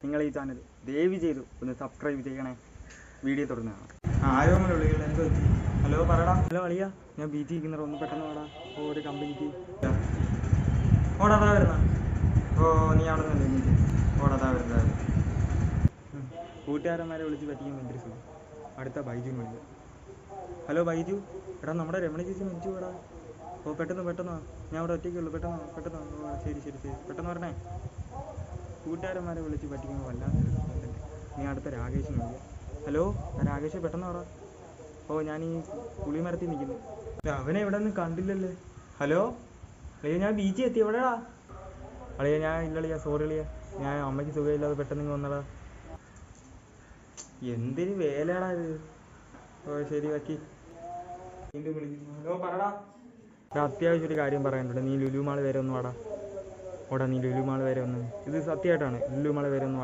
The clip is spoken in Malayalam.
നിങ്ങൾ ഈ ചാനൽ ദയവ് ചെയ്തു ഒന്ന് സബ്സ്ക്രൈബ് ചെയ്യണേ. വീഡിയോ തുടങ്ങുന്നതാണ്. ആരോ നമ്മൾ വിളിക്കണം. എന്ത് പറ്റി? ഹലോ പറടാ. ഹലോ അളിയ, ഞാൻ ബീച്ച് ഇരിക്കുന്നവർ ഒന്ന് പെട്ടെന്ന് വേടാ. ഓ ഒരു കമ്പനിക്ക് ഓടാതാ വരുന്ന. ഓ നീ അവിടെ നിന്നല്ലേ എനിക്ക് ഓടാതാ വരുന്നത്. കൂട്ടുകാരന്മാരെ വിളിച്ച് പറ്റിക്കാൻ ഭയങ്കര സുഖം. അടുത്ത ബൈജു വിളിക്കുക. ഹലോ ബൈജു, എടാ നമ്മുടെ രമണി ചേച്ചി മരിച്ചു പോടാ. ഓ പെട്ടെന്ന് ഞാൻ അവിടെ ഒറ്റയ്ക്കുള്ളൂ. പെട്ടെന്ന് ഓ ശരി പെട്ടെന്ന് വരണേ. കൂട്ടുകാരന്മാരെ വിളിച്ച് പറ്റിക്കുമ്പോൾ വല്ലാത്തൊരു കണ്ടന്റ്. നീ അടുത്ത രാകേഷിന് വിളിക്കുക. ഹലോ രാകേഷ് പെട്ടെന്ന് പറ. ഓ ഞാൻ ഈ പുളിമരത്തിൽ നിൽക്കുന്നു. അവനെ ഇവിടെ നിന്ന് കണ്ടില്ലല്ലേ. ഹലോ അളിയ, ഞാൻ ബീച്ചിൽ എത്തി. എവിടെയാ അളിയ? ഞാൻ ഇല്ലളിയ, സോറി അളിയ, ഞാൻ അമ്മയ്ക്ക് സുഖമില്ലാതെ പെട്ടെന്ന് ഇങ്ങ് വന്നടാ. എന്തൊരു വേലയാടാ ഇത്. ഓ ശരി വക്കി വീണ്ടും വിളിക്കുന്നു. ഹലോ പറടാ. അത്യാവശ്യം ഒരു കാര്യം പറയാനുണ്ട്. നീ ലുലു മാൾ വരെ ഒന്ന് വാടാ. ഓടാ നീ ലുലു മാൾ വരെ ഒന്ന്. ഇത് സത്യമായിട്ടാണ്. ലുലു മാൾ വരെ ഒന്ന്